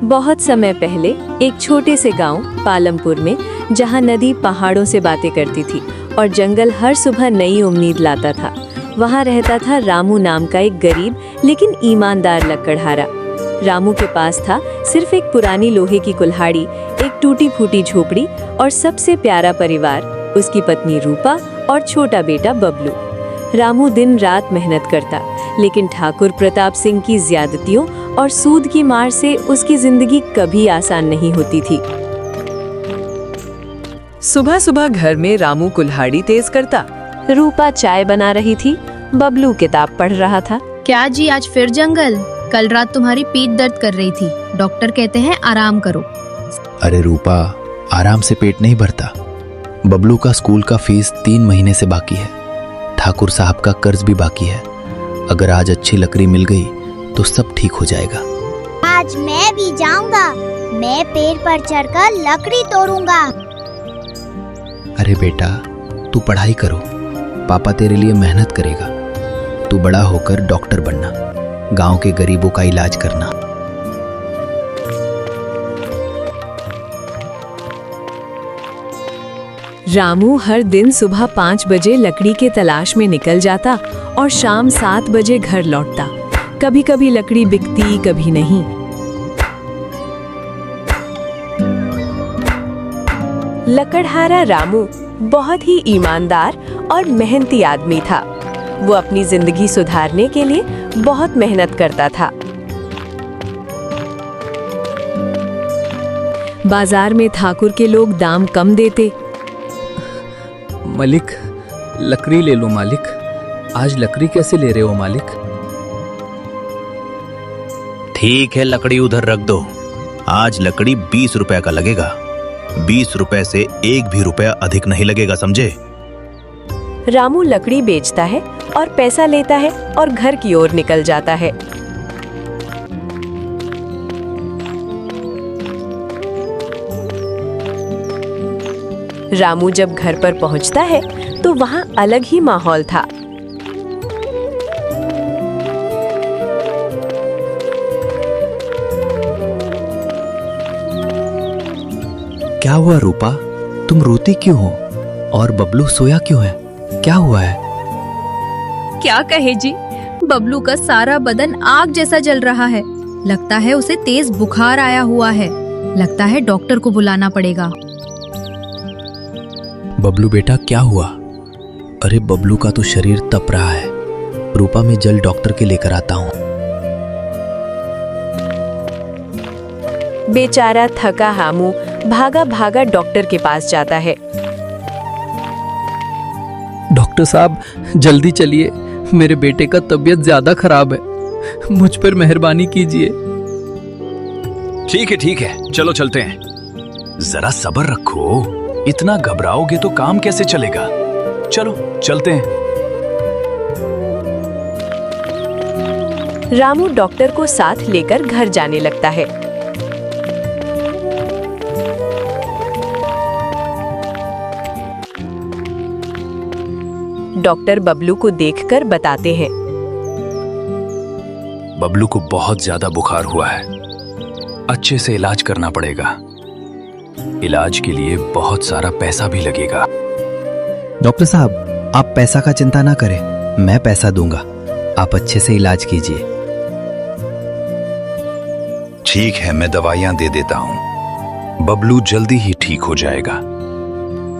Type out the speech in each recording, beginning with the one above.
बहुत समय पहले एक छोटे से गांव पालमपुर में, जहां नदी पहाड़ों से बातें करती थी और जंगल हर सुबह नई उम्मीद लाता था, वहां रहता था रामू नाम का एक गरीब लेकिन ईमानदार लकड़हारा। रामू के पास था सिर्फ एक पुरानी लोहे की कुल्हाड़ी, एक टूटी फूटी झोपड़ी और सबसे प्यारा परिवार, उसकी पत्नी रूपा और छोटा बेटा बबलू। रामू दिन रात मेहनत करता, लेकिन ठाकुर प्रताप सिंह की ज्यादतियों और सूद की मार से उसकी जिंदगी कभी आसान नहीं होती थी। सुबह सुबह घर में रामू कुल्हाड़ी तेज करता, रूपा चाय बना रही थी, बबलू किताब पढ़ रहा था। क्या जी, आज फिर जंगल? कल रात तुम्हारी पीठ दर्द कर रही थी, डॉक्टर कहते हैं आराम करो। अरे रूपा, आराम से पेट नहीं भरता। बबलू का स्कूल का फीस 3 महीने से बाकी है, ठाकुर साहब का कर्ज भी बाकी है। अगर आज अच्छी लकड़ी मिल गई तो सब ठीक हो जाएगा। आज मैं भी जाऊंगा, मैं पेड़ पर चढ़कर लकड़ी तोड़ूंगा। अरे बेटा, तू पढ़ाई करो, पापा तेरे लिए मेहनत करेगा। तू बड़ा होकर डॉक्टर बनना, गांव के गरीबों का इलाज करना। रामू हर दिन सुबह 5 बजे लकड़ी के तलाश में निकल जाता और शाम 7 बजे घर लौटता। कभी कभी लकड़ी बिकती, कभी नहीं। लकड़हारा रामू बहुत ही ईमानदार और मेहनती आदमी था। वो अपनी जिंदगी सुधारने के लिए बहुत मेहनत करता था। बाजार में ठाकुर के लोग दाम कम देते। मालिक, लकड़ी ले लो मालिक। आज लकड़ी कैसे ले रहे हो मालिक? ठीक है, लकड़ी उधर रख दो। आज लकड़ी 20 रुपए का लगेगा। 20 रुपए से 1 भी रुपया अधिक नहीं लगेगा, समझे? रामू लकड़ी बेचता है और पैसा लेता है और घर की ओर निकल जाता है। रामू जब घर पर पहुंचता है तो वहां अलग ही माहौल था। क्या हुआ रूपा, तुम रोती क्यों हो? और बबलू सोया क्यों है? क्या हुआ है? क्या कहे जी, बबलू का सारा बदन आग जैसा जल रहा है। लगता है उसे तेज बुखार आया हुआ है। लगता है डॉक्टर को बुलाना पड़ेगा। बबलू बेटा, क्या हुआ? अरे बबलू का तो शरीर तप रहा है। रूपा, मैं जल्द डॉक्टर के लेकर आता हूँ। बेचारा थका रामू भागा भागा डॉक्टर के पास जाता है। डॉक्टर साहब, जल्दी चलिए, मेरे बेटे का तबीयत ज्यादा खराब है, मुझ पर मेहरबानी कीजिए। ठीक है, चलो चलते हैं। जरा सब्र रखो, इतना घबराओगे तो काम कैसे चलेगा? चलो चलते हैं। रामू डॉक्टर को साथ लेकर घर जाने लगता है। डॉक्टर बबलू को देखकर बताते हैं, बबलू को बहुत ज्यादा बुखार हुआ है, अच्छे से इलाज करना पड़ेगा। इलाज के लिए बहुत सारा पैसा भी लगेगा। डॉक्टर साहब, आप पैसा का चिंता ना करें, मैं पैसा दूंगा। आप अच्छे से इलाज कीजिए। ठीक है, मैं दवाइयां दे देता हूं। बबलू जल्दी ही ठीक हो जाएगा,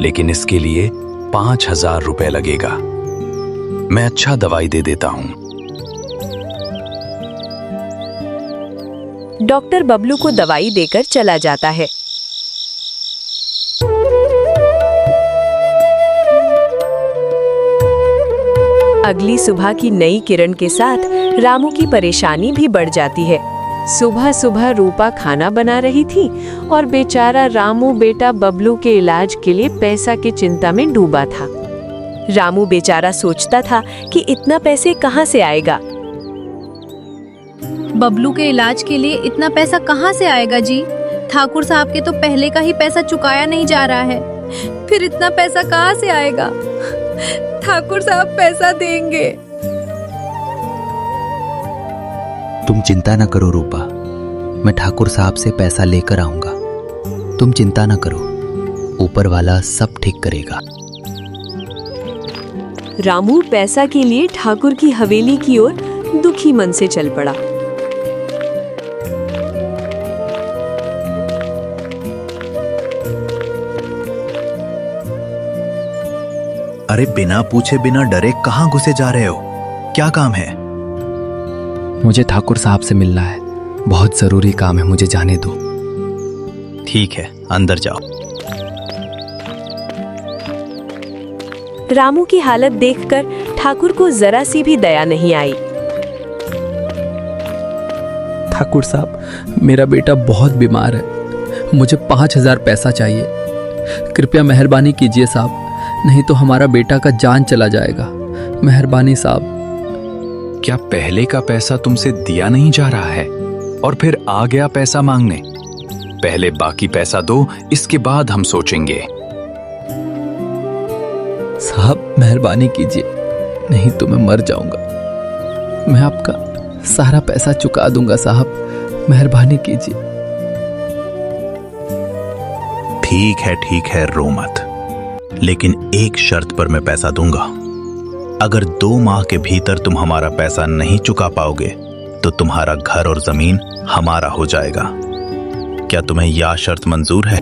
लेकिन इसके लिए 5,000 रुपए लगेगा। मैं अच्छा दवाई दे देता हूं। डॉक्टर बबलू को दवाई देकर चला जाता है। अगली सुबह की नई किरण के साथ रामू की परेशानी भी बढ़ जाती है। सुबह सुबह रूपा खाना बना रही थी और बेचारा रामू बेटा बबलू के इलाज के लिए पैसा की चिंता में डूबा था। रामू बेचारा सोचता था कि इतना पैसे कहां से आएगा। बबलू के इलाज के लिए इतना पैसा कहाँ से आएगा जी? ठाकुर साहब के तो पहले का ही पैसा चुकाया नहीं जा रहा है, फिर इतना पैसा कहाँ से आएगा? ठाकुर साहब पैसा देंगे। तुम चिंता न करो रूपा, मैं ठाकुर साहब से पैसा लेकर आऊंगा। तुम चिंता ना करो, ऊपर वाला सब ठीक करेगा। रामू पैसा के लिए ठाकुर की हवेली की ओर दुखी मन से चल पड़ा। अरे बिना पूछे बिना डरे कहाँ घुसे जा रहे हो? क्या काम है? मुझे ठाकुर साहब से मिलना है, बहुत जरूरी काम है, मुझे जाने दो। ठीक है, अंदर जाओ। रामू की हालत देखकर ठाकुर को जरा सी भी दया नहीं आई। ठाकुर साहब, मेरा बेटा बहुत बीमार है, मुझे 5,000 पैसा चाहिए। कृपया मेहरबानी कीजिए साहब, नहीं तो हमारा बेटा का जान चला जाएगा। मेहरबानी साहब। क्या पहले का पैसा तुमसे दिया नहीं जा रहा है और फिर आ गया पैसा मांगने? पहले बाकी पैसा दो, इसके बाद हम सोचेंगे। साहब मेहरबानी कीजिए, नहीं तो मैं मर जाऊंगा। मैं आपका सारा पैसा चुका दूंगा साहब, मेहरबानी कीजिए। ठीक है, रो मत। लेकिन एक शर्त पर मैं पैसा दूंगा। अगर 2 माह के भीतर तुम हमारा पैसा नहीं चुका पाओगे तो तुम्हारा घर और जमीन हमारा हो जाएगा। क्या तुम्हें यह शर्त मंजूर है?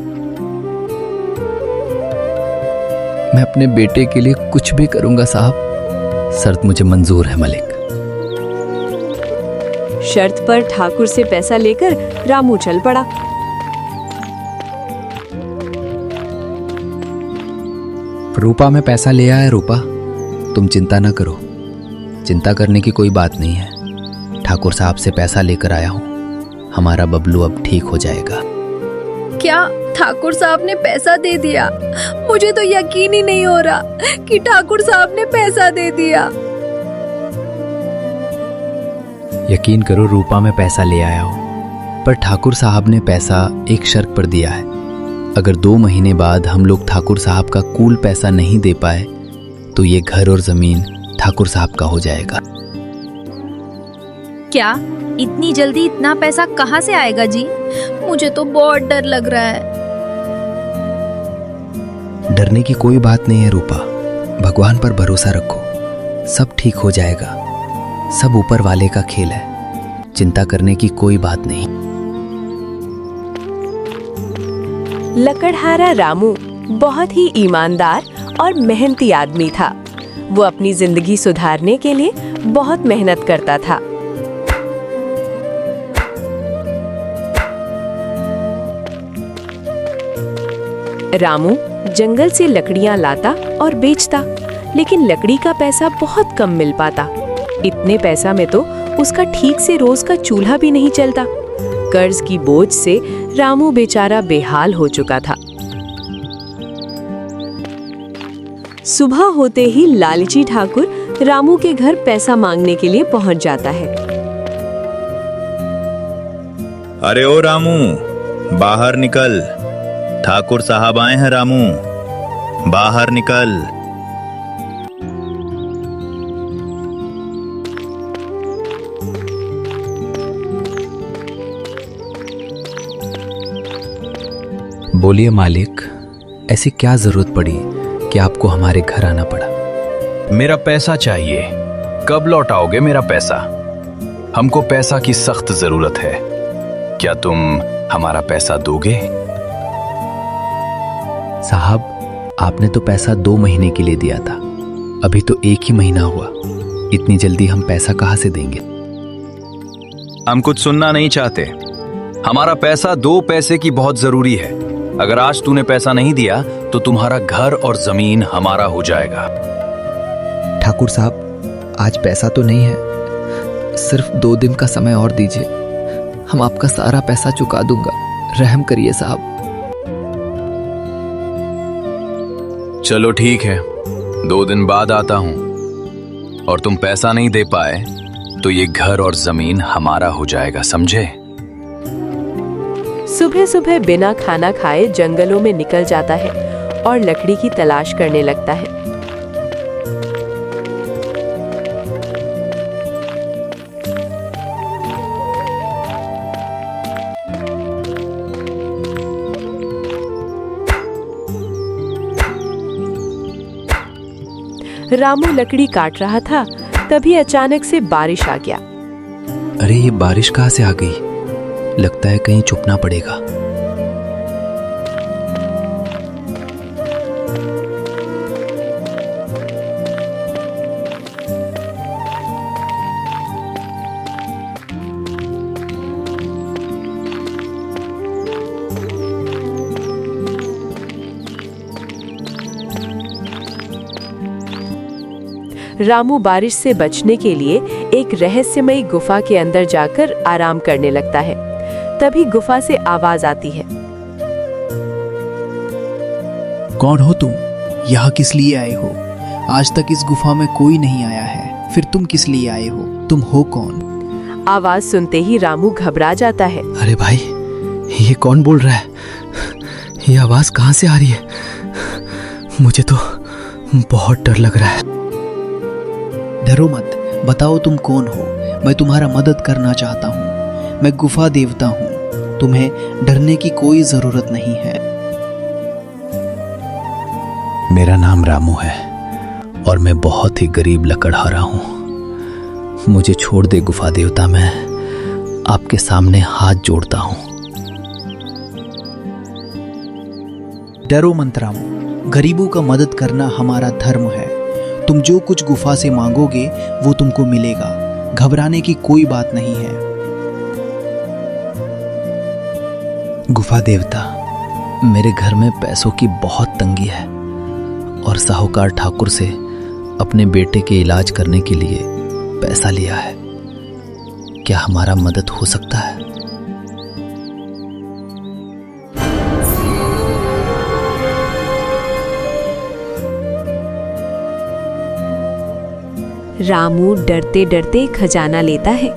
मैं अपने बेटे के लिए कुछ भी करूंगा साहब। शर्त मुझे मंजूर है मलिक। शर्त पर ठाकुर से पैसा लेकर रामू चल पड़ा। रूपा में पैसा ले आया। रूपा, तुम चिंता न करो, चिंता करने की कोई बात नहीं है। ठाकुर साहब से पैसा लेकर आया हूँ, हमारा बबलू अब ठीक हो जाएगा। क्या ठाकुर साहब ने पैसा दे दिया? मुझे तो यकीन ही नहीं हो रहा कि ठाकुर साहब ने पैसा दे दिया। यकीन करो, रूपा में पैसा ले आया हूँ, पर ठाकुर साहब ने पैसा एक शर्त पर दिया है। अगर 2 महीने बाद हम लोग ठाकुर साहब का कुल पैसा नहीं दे पाए तो ये घर और जमीन ठाकुर साहब का हो जाएगा। क्या इतनी जल्दी इतना पैसा कहाँ से आएगा जी? मुझे तो बहुत डर लग रहा है। डरने की कोई बात नहीं है रूपा, भगवान पर भरोसा रखो, सब ठीक हो जाएगा। सब ऊपर वाले का खेल है, चिंता करने की कोई बात नहीं। लकड़हारा रामू बहुत ही ईमानदार और मेहनती आदमी था। वो अपनी जिंदगी सुधारने के लिए बहुत मेहनत करता था। रामू जंगल से लकड़ियां लाता और बेचता, लेकिन लकड़ी का पैसा बहुत कम मिल पाता। इतने पैसा में तो उसका ठीक से रोज का चूल्हा भी नहीं चलता। कर्ज की बोझ से रामू बेचारा बेहाल हो चुका था। सुबह होते ही लालची ठाकुर रामू के घर पैसा मांगने के लिए पहुंच जाता है। अरे ओ रामू, बाहर निकल, ठाकुर साहब आए हैं। रामू, बाहर निकल। बोलिए मालिक, ऐसी क्या जरूरत पड़ी कि आपको हमारे घर आना पड़ा? मेरा पैसा चाहिए। कब लौटाओगे मेरा पैसा? हमको पैसा की सख्त जरूरत है। क्या तुम हमारा पैसा दोगे? साहब, आपने तो पैसा 2 महीने के लिए दिया था, अभी तो 1 ही महीना हुआ। इतनी जल्दी हम पैसा कहाँ से देंगे? हम कुछ सुनना नहीं चाहते। हमारा पैसा 2 पैसे की बहुत जरूरी है। अगर आज तूने पैसा नहीं दिया तो तुम्हारा घर और जमीन हमारा हो जाएगा। ठाकुर साहब, आज पैसा तो नहीं है, सिर्फ 2 दिन का समय और दीजिए, हम आपका सारा पैसा चुका दूंगा। रहम करिए साहब। चलो ठीक है, 2 दिन बाद आता हूं और तुम पैसा नहीं दे पाए तो ये घर और जमीन हमारा हो जाएगा, समझे? सुबह सुबह बिना खाना खाए जंगलों में निकल जाता है और लकड़ी की तलाश करने लगता है। रामू लकड़ी काट रहा था, तभी अचानक से बारिश आ गया। अरे ये बारिश कहाँ से आ गई? लगता है कहीं छुपना पड़ेगा। रामू बारिश से बचने के लिए एक रहस्यमयी गुफा के अंदर जाकर आराम करने लगता है। तभी गुफा से आवाज आती है। कौन हो तुम? यहाँ किस लिए आए हो? आज तक इस गुफा में कोई नहीं आया है, फिर तुम किस लिए आए हो? तुम हो कौन? आवाज सुनते ही रामू घबरा जाता है। अरे भाई, ये कौन बोल रहा है? ये आवाज कहाँ से आ रही है? मुझे तो बहुत डर लग रहा है। डरो मत, बताओ तुम कौन हो। मैं तुम्हारा मदद करना चाहता हूँ। मैं गुफा देवता हूँ, तुम्हें डरने की कोई जरूरत नहीं है। मेरा नाम रामू है और मैं बहुत ही गरीब लकड़हारा हूँ। मुझे छोड़ दे गुफा देवता, मैं आपके सामने हाथ जोड़ता हूँ। डरो मत रामू, गरीबों का मदद करना हमारा धर्म है। तुम जो कुछ गुफा से मांगोगे वो तुमको मिलेगा। घबराने की कोई बात नहीं है। गुफा देवता, मेरे घर में पैसों की बहुत तंगी है और साहूकार ठाकुर से अपने बेटे के इलाज करने के लिए पैसा लिया है। क्या हमारा मदद हो सकता है? रामू डरते डरते खजाना लेता है।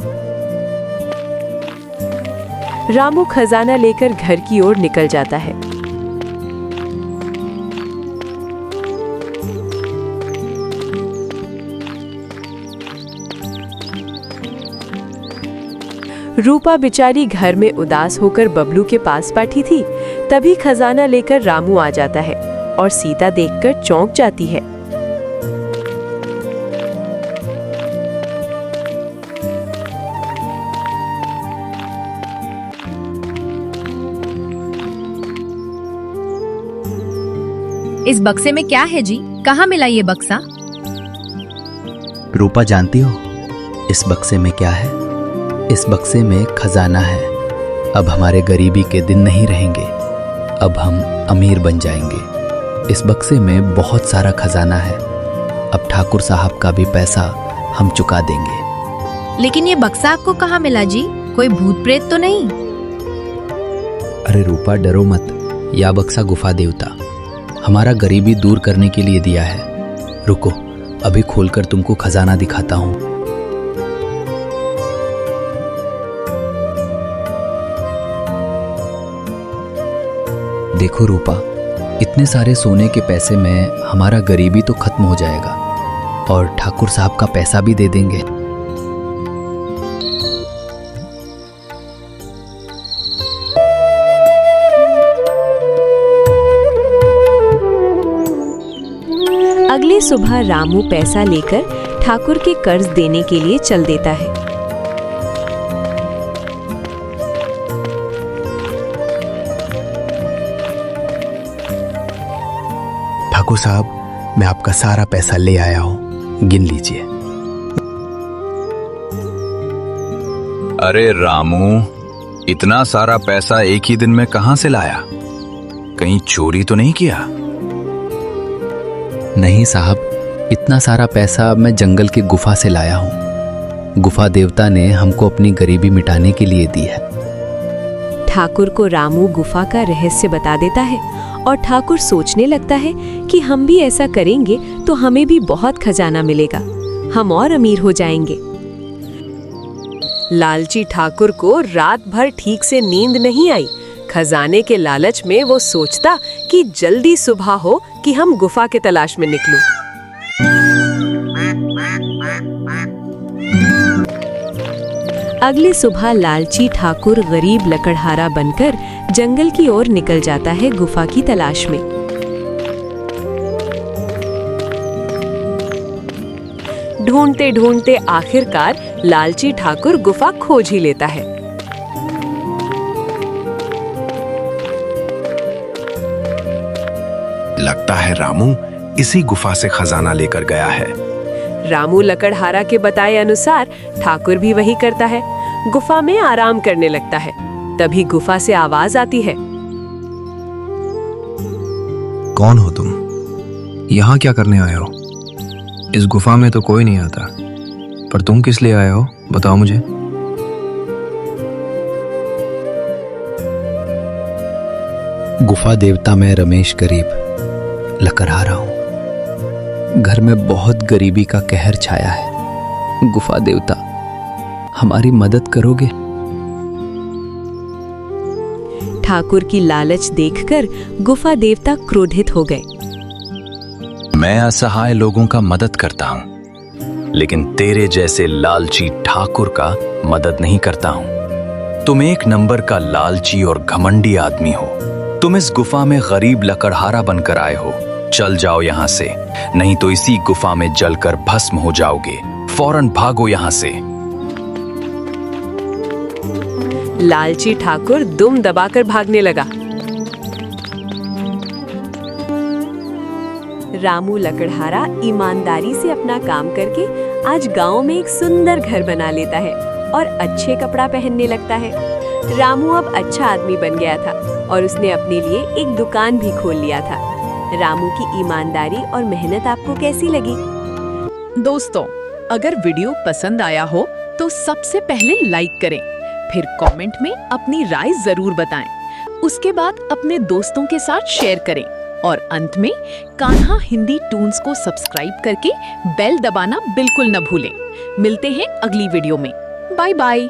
रामू खजाना लेकर घर की ओर निकल जाता है। रूपा बेचारी घर में उदास होकर बबलू के पास बैठी थी। तभी खजाना लेकर रामू आ जाता है और सीता देखकर चौंक जाती है। इस बक्से में क्या है जी? कहाँ मिला ये बक्सा? रूपा, जानती हो इस बक्से में क्या है? इस बक्से में खजाना है। अब हमारे गरीबी के दिन नहीं रहेंगे, अब हम अमीर बन जाएंगे। इस बक्से में बहुत सारा खजाना है। अब ठाकुर साहब का भी पैसा हम चुका देंगे। लेकिन ये बक्सा आपको कहाँ मिला जी? कोई भूत प्रेत तो नहीं? अरे रूपा, डरो मत। यह बक्सा गुफा देवता हमारा गरीबी दूर करने के लिए दिया है। रुको, अभी खोलकर तुमको खजाना दिखाता हूँ। देखो रूपा, इतने सारे सोने के पैसे में हमारा गरीबी तो खत्म हो जाएगा और ठाकुर साहब का पैसा भी दे देंगे। अगली सुबह रामू पैसा लेकर ठाकुर के कर्ज देने के लिए चल देता है। ठाकुर साहब, मैं आपका सारा पैसा ले आया हूं, गिन लीजिए। अरे रामू, इतना सारा पैसा एक ही दिन में कहां से लाया? कहीं चोरी तो नहीं किया? नहीं साहब, इतना सारा पैसा मैं जंगल की गुफा से लाया हूँ। गुफा देवता ने हमको अपनी गरीबी मिटाने के लिए दी है। ठाकुर को रामू गुफा का रहस्य बता देता है और ठाकुर सोचने लगता है कि हम भी ऐसा करेंगे तो हमें भी बहुत खजाना मिलेगा, हम और अमीर हो जाएंगे। लालची ठाकुर को रात भर ठीक से नींद नहीं आई। खजाने के लालच में वो सोचता कि जल्दी सुबह हो कि हम गुफा के तलाश में निकलूं। अगली सुबह लालची ठाकुर गरीब लकड़हारा बनकर जंगल की ओर निकल जाता है गुफा की तलाश में। ढूंढते ढूंढते आखिरकार लालची ठाकुर गुफा खोज ही लेता है। लगता है रामू इसी गुफा से खजाना लेकर गया है। रामू लकड़हारा के बताए अनुसार ठाकुर भी वही करता है। गुफा में आराम करने लगता है। तभी गुफा से आवाज आती है। कौन हो तुम? यहाँ क्या करने आए हो? इस गुफा में तो कोई नहीं आता, पर तुम किस लिए आए हो बताओ मुझे। गुफा देवता मैं रमेश गरीब लकड़हारा हूं। घर में बहुत गरीबी का कहर छाया है। गुफा देवता, हमारी मदद करोगे? ठाकुर की लालच देखकर गुफा देवता क्रोधित हो गए। मैं असहाय लोगों का मदद करता हूं, लेकिन तेरे जैसे लालची ठाकुर का मदद नहीं करता हूं। तुम एक नंबर का लालची और घमंडी आदमी हो। तुम इस गुफा में गरीब लकड़हारा बनकर आए हो। चल जाओ यहाँ से, नहीं तो इसी गुफा में जलकर भस्म हो जाओगे। फौरन भागो यहाँ से। लालची ठाकुर दुम दबाकर भागने लगा। रामू लकड़हारा ईमानदारी से अपना काम करके आज गांव में एक सुंदर घर बना लेता है और अच्छे कपड़ा पहनने लगता है। रामू अब अच्छा आदमी बन गया था और उसने अपने लिए एक दुकान भी खोल लिया था। रामू की ईमानदारी और मेहनत आपको कैसी लगी? दोस्तों, अगर वीडियो पसंद आया हो तो सबसे पहले लाइक करें, फिर कमेंट में अपनी राय जरूर बताएं। उसके बाद अपने दोस्तों के साथ शेयर करें और अंत में कान्हा हिंदी टून्स को सब्सक्राइब करके बेल दबाना बिल्कुल न भूलें। मिलते हैं अगली वीडियो में। Bye bye.